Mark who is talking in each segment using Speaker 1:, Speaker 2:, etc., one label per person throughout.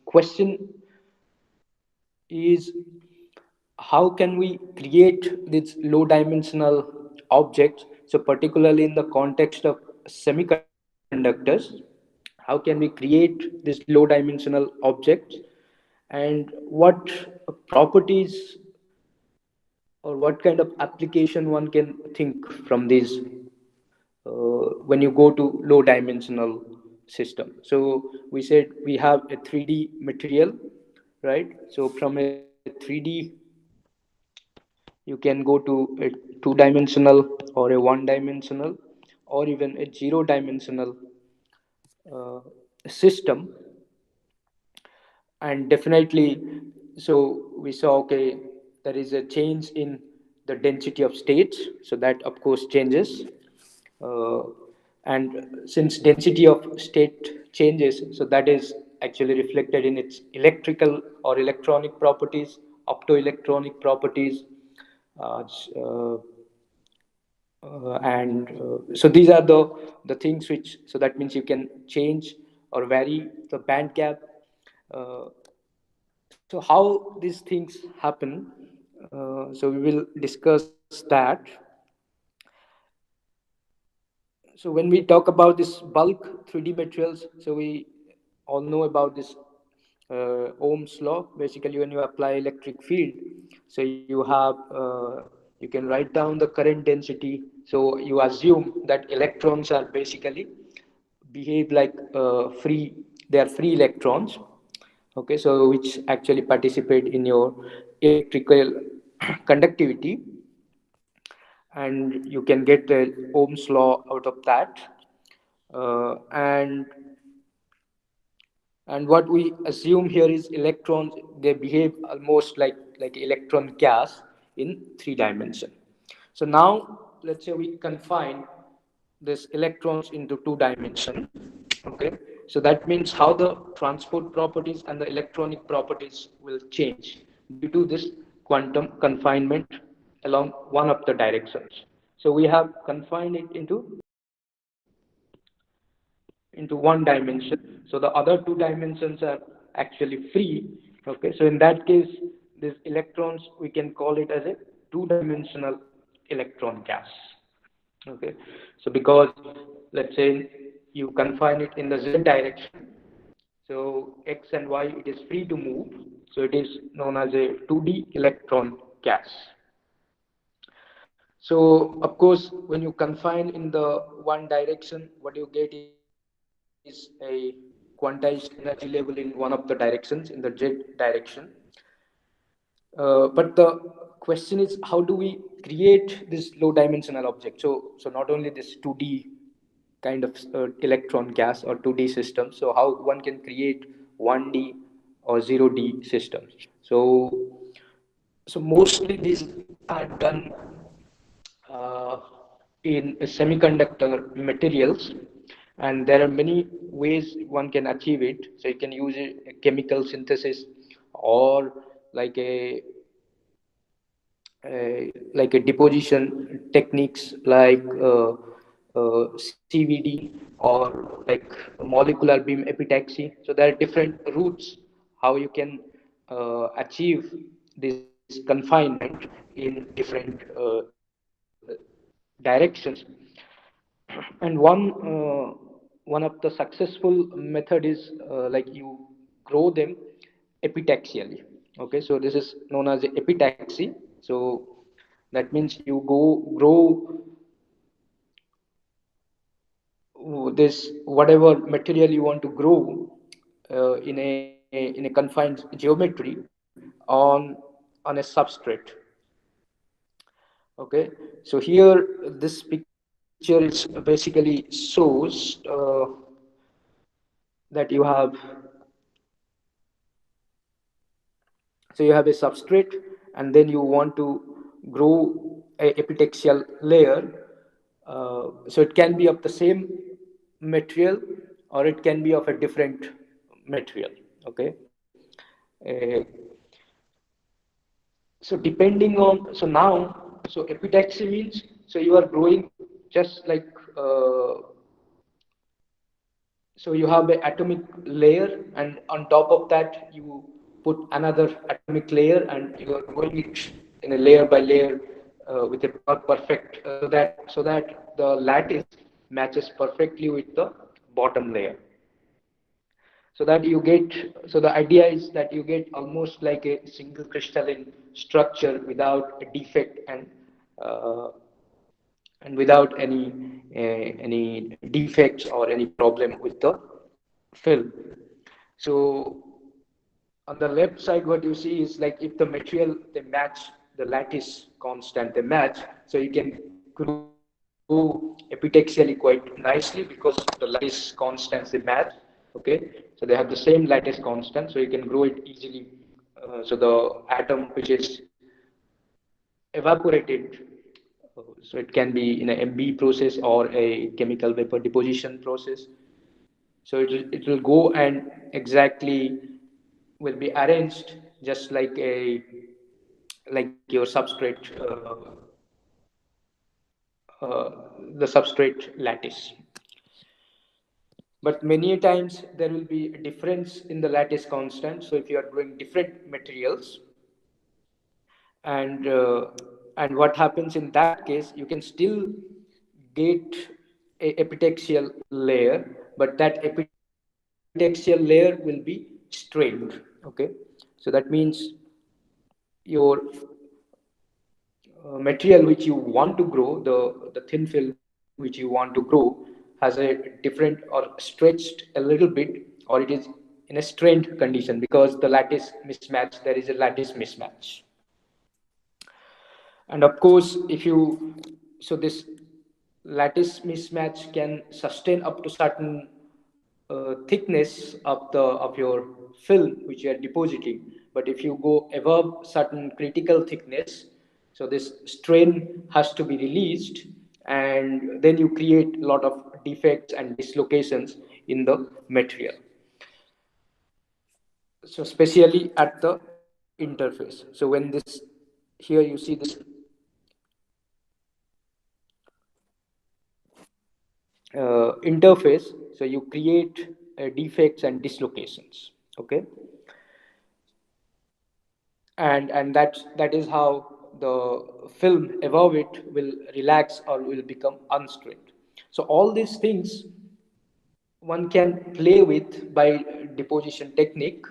Speaker 1: question is, how can we create these low dimensional objects? So particularly in the context of semiconductors, how can we create these low dimensional objects, and what properties or what kind of application one can think from these when you go to low dimensional system. So we said we have a 3D material, right? So from a 3D you can go to a two dimensional or a one dimensional or even a zero dimensional uh, system. And definitely, so we saw, okay, there is a change in the density of states, so that of course changes. uh, and since density of state changes, so that is actually reflected in its electrical or electronic properties, optoelectronic properties, uh, uh, and so these are the things which, so that means you can change or vary the band gap. uh, so how these things happen, so we will discuss that. So when we talk about this bulk 3D materials, so we all know about this Ohm's law. Basically, when you apply electric field, so you have you can write down the current density. So you assume that electrons are basically behave like free. They are free electrons. Okay, so which actually participate in your electrical conductivity, and you can get the Ohm's law out of that. And what we assume here is electrons, they behave almost like electron gas in three dimension. So now let's say we confine this electrons into two dimension. Okay, so that means how the transport properties and the electronic properties will change due to this quantum confinement along one of the directions. So we have confined it into one dimension, so the other two dimensions are actually free. Okay, so in that case, these electrons, we can call it as a two dimensional electron gas. Okay, so because let's say you confine it in the z direction, so x and y, it is free to move, so it is known as a 2D electron gas. So of course, when you confine in the one direction, what you get is a quantized energy level in one of the directions, in the z direction. But the question is, how do we create this low dimensional object? So not only this 2D kind of electron gas or 2D system, so how one can create 1D or 0D systems. So mostly these are done uh, in semiconductor materials, and there are many ways one can achieve it. So you can use a chemical synthesis, or like a deposition techniques like CVD, or like molecular beam epitaxy. So there are different routes how you can achieve this confinement in different directions. And one of the successful method is like you grow them epitaxially. Okay, so this is known as epitaxy. So that means you go grow this whatever material you want to grow in a confined geometry on a substrate. Okay, so here this picture is basically shows that you have, so you have a substrate, and then you want to grow a epitaxial layer. So it can be of the same material, or it can be of a different material. Okay, uh, so depending on, so now, so epitaxy means, so you are growing just like So you have an atomic layer, and on top of that, you put another atomic layer, and you are going it in a layer by layer with a perfect, so that the lattice matches perfectly with the bottom layer. So that you get, so the idea is that you get almost like a single crystalline structure without a defect, uh, and without any defects or any problem with the film. So on the left side, what you see is like if the material they match, the lattice constant they match, so you can grow epitaxially quite nicely because the lattice constants they match. Okay, so they have the same lattice constant, so you can grow it easily. So the atom which is evaporated, so it can be in a MB process or a chemical vapor deposition process. So it will go and exactly will be arranged just like your substrate, uh, the substrate lattice. But many times there will be a difference in the lattice constant. So if you are growing different materials, and uh, and what happens in that case, you can still get a epitaxial layer, but that epitaxial layer will be strained. Okay, so that means your material which you want to grow, the thin film which you want to grow, has a different or stretched a little bit, or it is in a strained condition because the lattice mismatch, there is a lattice mismatch. And of course, if you, so this lattice mismatch can sustain up to certain thickness of your film which you are depositing. But if you go above certain critical thickness, so this strain has to be released, and then you create a lot of defects and dislocations in the material. So especially at the interface. So when this, here you see this interface, so you create defects and dislocations. Okay, and that is how the film above it will relax or will become unstrained. So all these things one can play with by deposition technique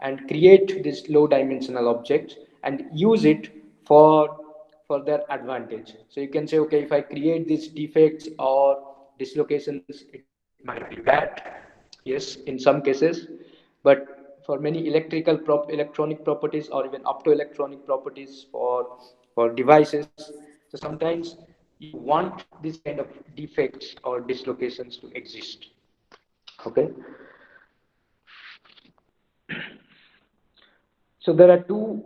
Speaker 1: and create these low dimensional objects and use it for for their advantage. So you can say, okay, if I create these defects or dislocations, it might be bad, yes, in some cases, but for many electronic properties or even optoelectronic properties for devices, so sometimes you want this kind of defects or dislocations to exist. Okay, so there are two,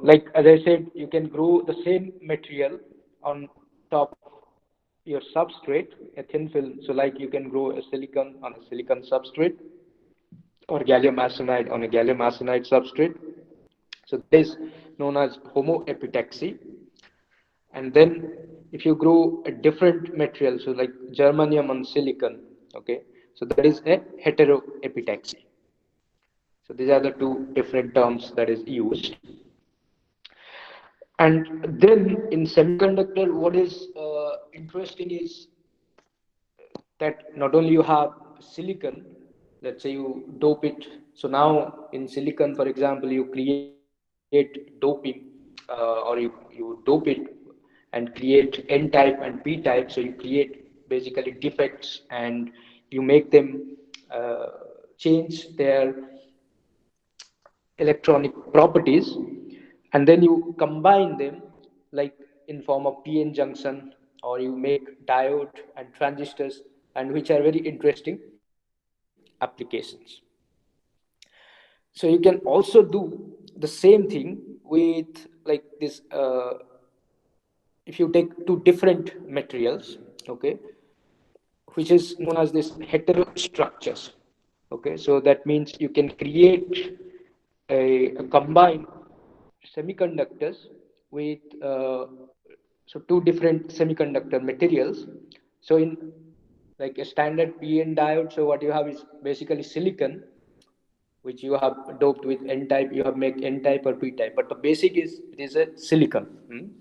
Speaker 1: like as I said, you can grow the same material on top of your substrate, a thin film. So like you can grow a silicon on a silicon substrate or gallium arsenide on a gallium arsenide substrate. So that is known as homoepitaxy. And then if you grow a different material, so like germanium on silicon, okay, so that is a heteroepitaxy. So these are the two different terms that is used. And then in semiconductor, what is interesting is that not only you have silicon, let's say you dope it. So now in silicon, for example, you create doping, or you dope it and create N type and P type. So you create basically defects and you make them uh, change their electronic properties, and then you combine them like in form of PN junction, or you make diode and transistors, and which are very interesting applications. So you can also do the same thing with like this, if you take two different materials, okay, which is known as this heterostructures. Okay, so that means you can create a combined semiconductors with so two different semiconductor materials. So in like a standard PN diode. So what you have is basically silicon, which you have doped with N type. You have make N type or P type, but the basic is it is a silicon.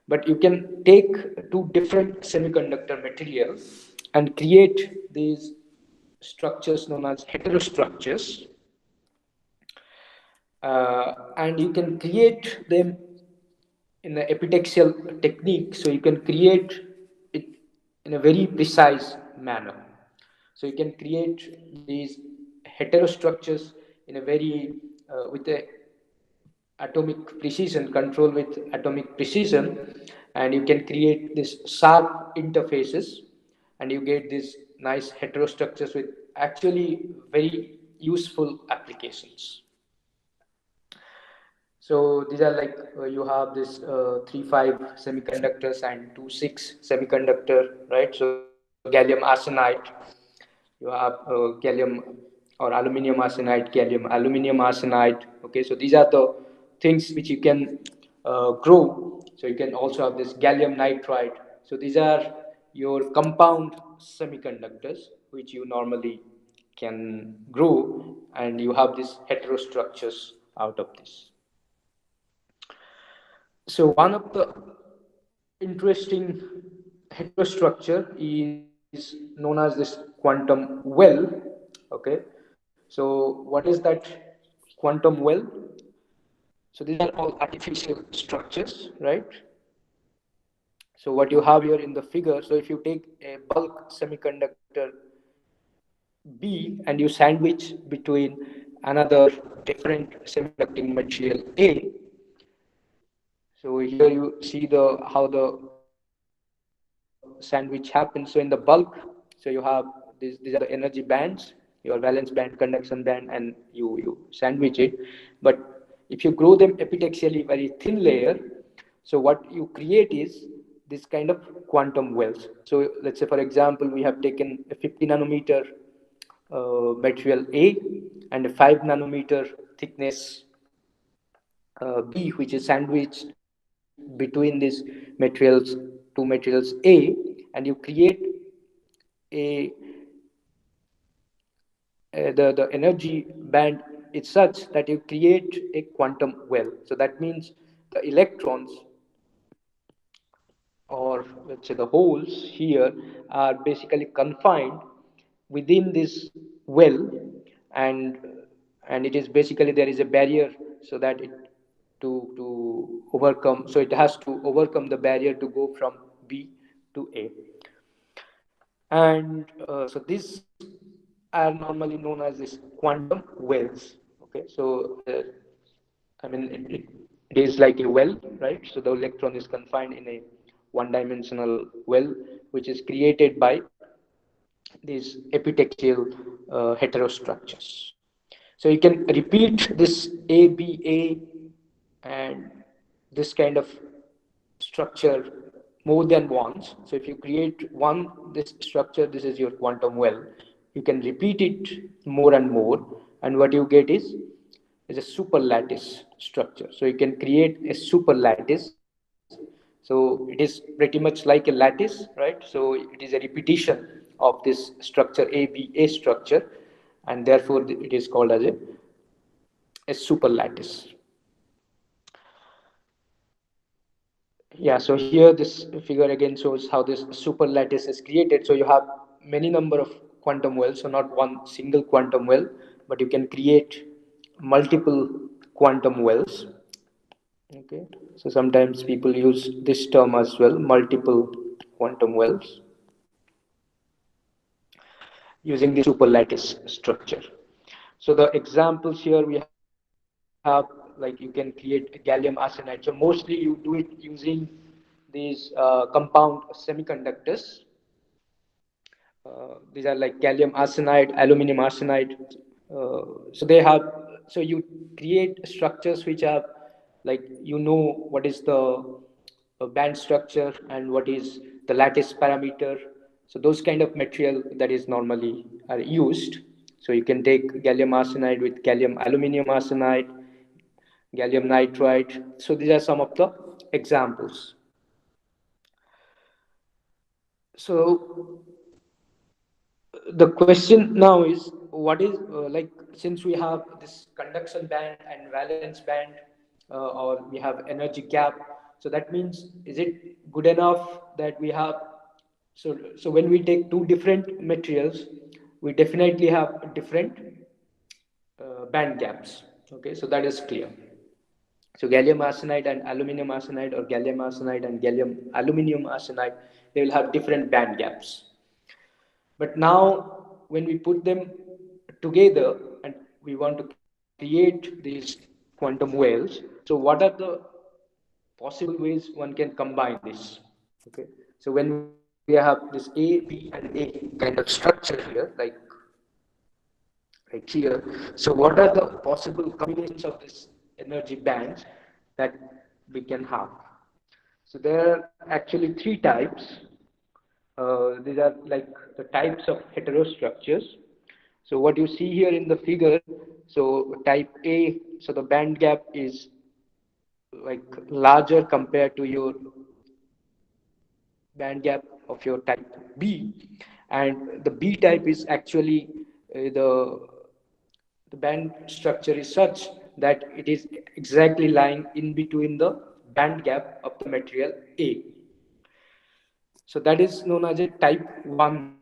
Speaker 1: But you can take two different semiconductor materials and create these structures known as heterostructures, and you can create them in an epitaxial technique. So you can create it in a very precise manner. So you can create these heterostructures in a very with a atomic precision, control with atomic precision, and you can create this sharp interfaces, and you get these nice heterostructures with actually very useful applications. So these are like you have this 3 5 semiconductors and 2 6 semiconductor, right? So gallium arsenide, you have gallium or aluminium arsenide, gallium aluminium arsenide. Okay, so these are the things which you can grow. So you can also have this gallium nitride. So these are your compound semiconductors which you normally can grow, and you have these heterostructures out of this. So one of the interesting heterostructure is known as this quantum well. Okay, so what is that quantum well? So these are all artificial structures, right? So what you have here in the figure, so if you take a bulk semiconductor B and you sandwich between another different semiconducting material A, so here you see the how the sandwich happens. So in the bulk, so you have these are the energy bands, your valence band, conduction band, and you sandwich it. But if you grow them epitaxially very thin layer, so what you create is this kind of quantum wells. So let's say for example we have taken a 50 nanometer material A and a 5 nanometer thickness B, which is sandwiched between these materials, two materials A, and you create a the energy band is such that you create a quantum well. So that means the electrons, or let's say the holes here, are basically confined within this well, and and it is basically there is a barrier so that it to overcome, so it has to overcome the barrier to go from B to A. And so these are normally known as this quantum wells. Okay, so I mean it is like a well, right? So the electron is confined in a one-dimensional well, which is created by these epitaxial heterostructures. So you can repeat this ABA and this kind of structure more than once. So if you create one this structure, this is your quantum well. You can repeat it more and more, and what you get is a super lattice structure. So you can create a super lattice. So it is pretty much like a lattice, right? So it is a repetition of this structure ABA structure, and therefore it is called as a super lattice. Yeah, so here this figure again shows how this super lattice is created. So you have many number of quantum wells, so not one single quantum well, but you can create multiple quantum wells. Okay, so sometimes people use this term as well, multiple quantum wells, using the super lattice structure. So the examples here we have, like you can create gallium arsenide. So mostly you do it using these compound semiconductors. These are like gallium arsenide, aluminum arsenide. So they have, so you create structures which are like, you know what is the band structure and what is the lattice parameter. So those kind of material that is normally are used. So you can take gallium arsenide with gallium aluminum arsenide, gallium nitride. So these are some of the examples. So the question now is, what is like, since we have this conduction band and valence band, or we have energy gap, so that means, is it good enough that we have, so when we take two different materials, we definitely have different band gaps. Okay, so that is clear. So gallium arsenide and aluminum arsenide, or gallium arsenide and gallium aluminum arsenide, they will have different band gaps. But now, when we put them together and we want to create these quantum wells, so what are the possible ways one can combine this? Okay, so when we have this A, B, and A kind of structure here, like here, so what are the possible combinations of this energy bands that we can have? So there are actually three types. These are like the types of heterostructures. So what you see here in the figure, so type A, so the band gap is like larger compared to your band gap of your type B, and the B type is actually the band structure is such that it is exactly lying in between the band gap of the material A. So that is known as a type 1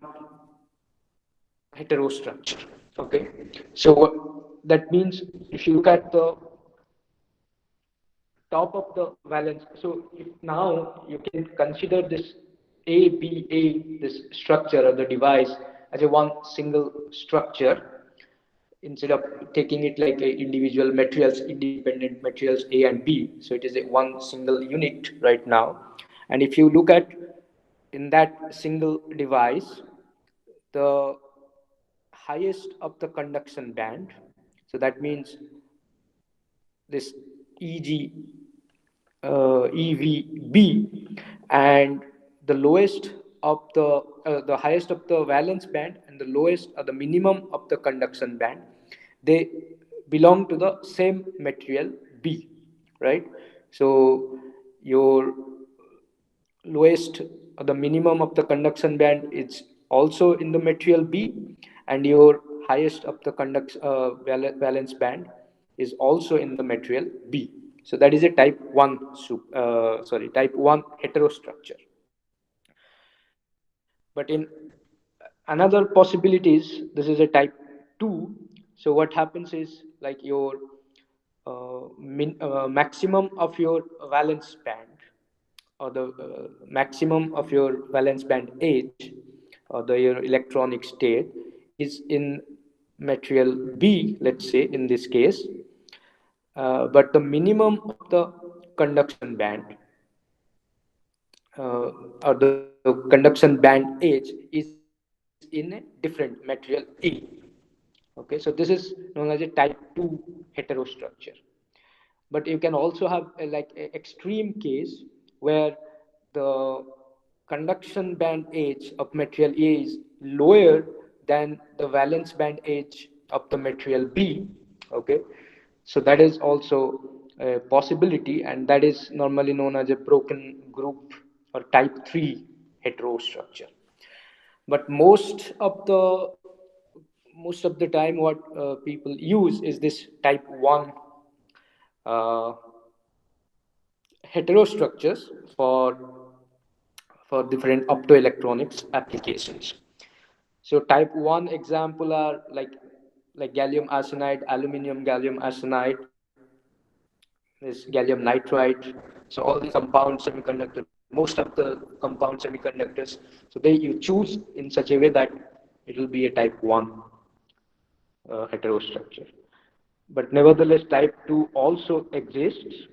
Speaker 1: heterostructure. Okay, so that means, if you look at the top of the valence, so if now you can consider this ABA, this structure or the device, as a one single structure, instead of taking it like a individual materials, independent materials A and B. So it is a one single unit right now. And if you look at in that single device, the highest of the conduction band, so that means this EG, EVB, and the lowest of the highest of the valence band and the lowest or the minimum of the conduction band, they belong to the same material B, right? So your lowest or the minimum of the conduction band is also in the material B, and your highest of the valence band is also in the material B. So that is a type 1 type 1 heterostructure. But in another possibilities, this is a type 2. So what happens is, like, your maximum of your valence band, or the maximum of your valence band age, or the your electronic state, is in material B, let's say in this case, but the minimum of the conduction band, or the conduction band age, is in a different material A. Okay, so this is known as a type 2 heterostructure. But you can also have like a extreme case where the conduction band age of material A is lower than the valence band age of the material B. Okay, so that is also a possibility, and that is normally known as a broken group or type 3 heterostructure. But most of the time, what people use is this type 1 uh, heterostructures for different optoelectronics applications. So type 1 example are like gallium arsenide, aluminium gallium arsenide, this gallium nitride. So all these compound semiconductor, most of the compound semiconductors, so they you choose in such a way that it will be a type 1 heterostructure. But nevertheless, type 2 also exists,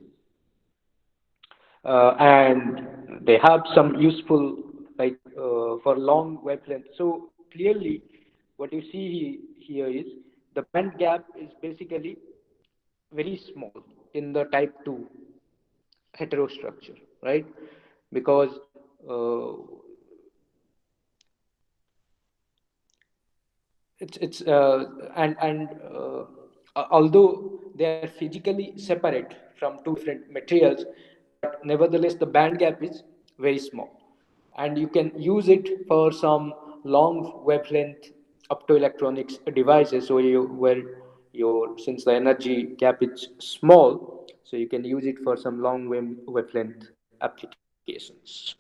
Speaker 1: and they have some useful, like, for long wavelength. So clearly, what you see here is the band gap is basically very small in the type 2 heterostructure, right? Because uh, it's although they are physically separate from two different materials, but nevertheless the band gap is very small, and you can use it for some long wavelength optoelectronics devices, so you where your since the energy gap is small, so you can use it for some long wavelength applications.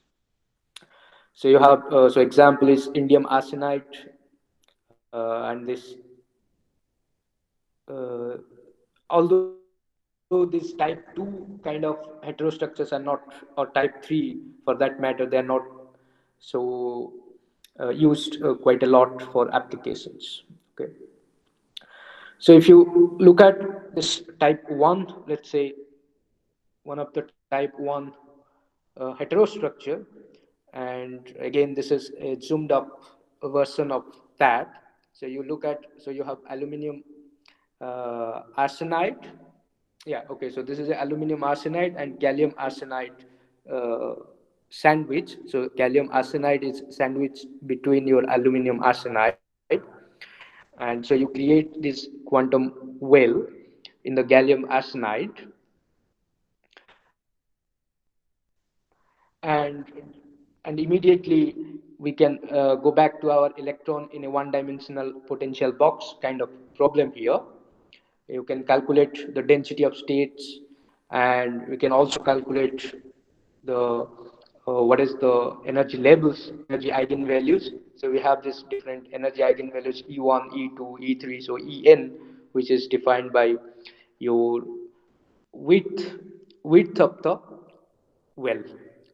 Speaker 1: So you have so example is indium arsenide, and this uh, although these type 2 kind of heterostructures are not, or type 3 for that matter, they are not so used quite a lot for applications. Okay, so if you look at this type 1, let's say one of the type 1 heterostructure, and again this is a zoomed up version of that. So you look at, so you have aluminum arsenide. Yeah, okay, so this is aluminum arsenide and gallium arsenide uh, sandwich. So gallium arsenide is sandwiched between your aluminum arsenide, and so you create this quantum well in the gallium arsenide, and immediately we can go back to our electron in a one dimensional potential box kind of problem here. You can calculate the density of states, and we can also calculate the what is the energy labels, energy eigenvalues. So we have this different energy eigenvalues E1, E2, E3. So En, which is defined by your width of the well.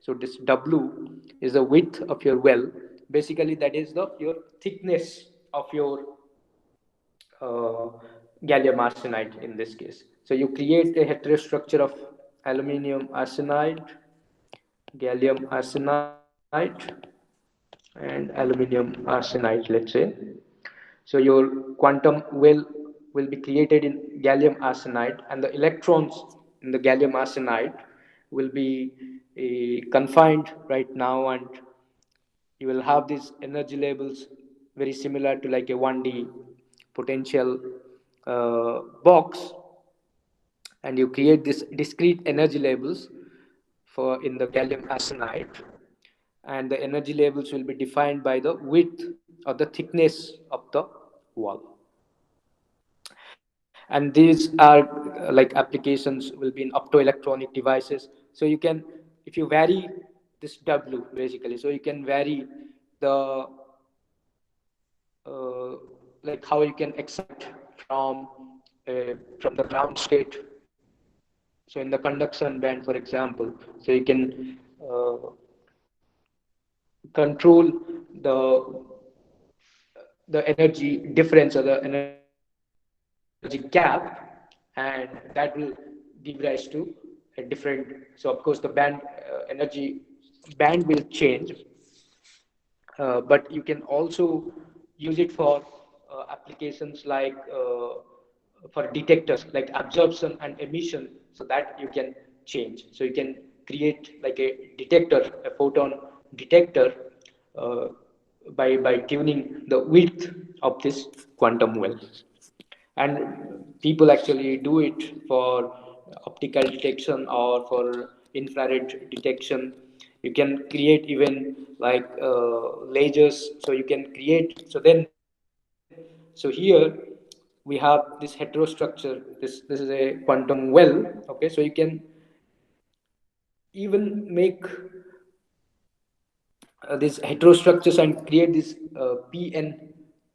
Speaker 1: So this W is the width of your well. Basically, that is the your thickness of your uh, gallium arsenide in this case. So you create a heterostructure of aluminium arsenide, gallium arsenide, and aluminium arsenide, let's say. So your quantum will be created in gallium arsenide, and the electrons in the gallium arsenide will be confined right now, and you will have these energy labels very similar to like a 1D potential box, and you create this discrete energy labels for in the gallium arsenide, and the energy labels will be defined by the width or the thickness of the wall. And these are like applications will be in optoelectronic devices. So you can, if you vary this W basically, so you can vary the uh, like how you can excite from the ground state. So in the conduction band, for example, so you can control the energy difference or the energy gap, and that will give rise to a different. So of course the band energy band will change, but you can also use it for applications like for detectors like absorption and emission, so that you can change. So you can create like a detector, a photon detector, uh, by tuning the width of this quantum well. And people actually do it for optical detection or for infrared detection. You can create even like lasers, so you can create. So then, so here we have this heterostructure, this is a quantum well. Okay, so you can even make these heterostructures and create this PN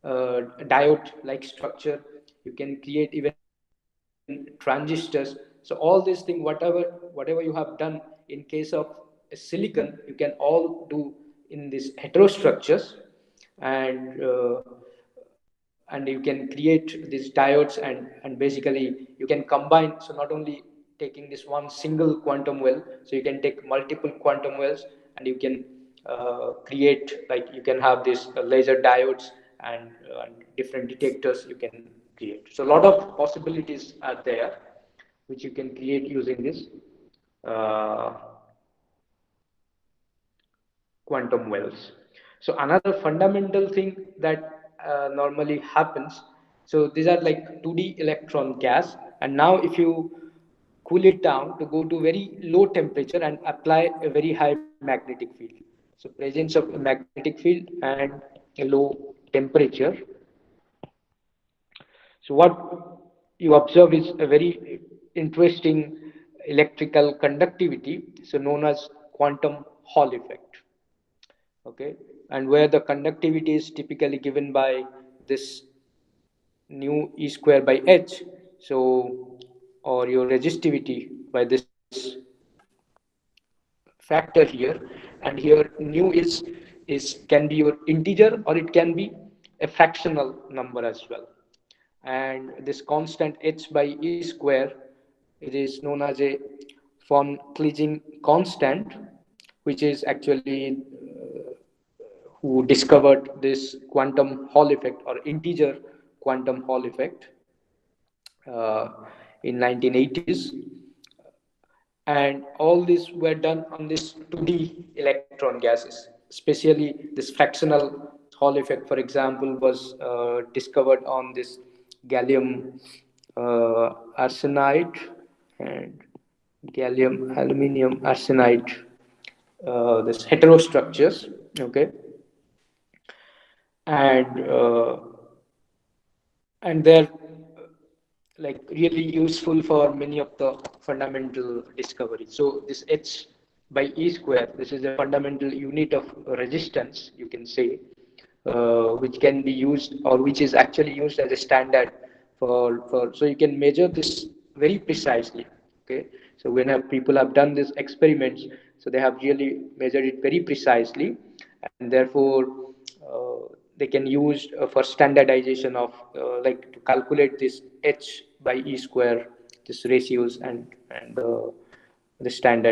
Speaker 1: diode like structure. You can create even transistors. So all these things, whatever you have done in case of silicon, you can all do in these heterostructures. And you can create these diodes, and basically you can combine. So not only taking this one single quantum well, so you can take multiple quantum wells, and you can create, like you can have these laser diodes, and different detectors you can create. So a lot of possibilities are there which you can create using this uh, quantum wells. So another fundamental thing that normally happens, so these are like 2D electron gas, and now if you cool it down to go to very low temperature and apply a very high magnetic field. So presence of a magnetic field and a low temperature. So what you observe is a very interesting electrical conductivity, so known as quantum Hall effect. Okay, and where the conductivity is typically given by this nu e square by h, so or your resistivity by this factor here, and here nu is can be your integer or it can be a fractional number as well. And this constant h by e square, it is known as a von Cligin constant, which is actually who discovered this quantum Hall effect or integer quantum Hall effect uh, in 1980s. And all these were done on this 2D electron gases, especially this fractional Hall effect, for example, was discovered on this gallium arsenide and gallium aluminium arsenide, this heterostructures. Okay, and they're like really useful for many of the fundamental discoveries. So this h by e square, this is a fundamental unit of resistance, you can say, which can be used or which is actually used as a standard for so you can measure this very precisely. Okay, so when people have done these experiments, so they have really measured it very precisely, and therefore they can use for standardization of like to calculate this h by e square, this ratios and the standard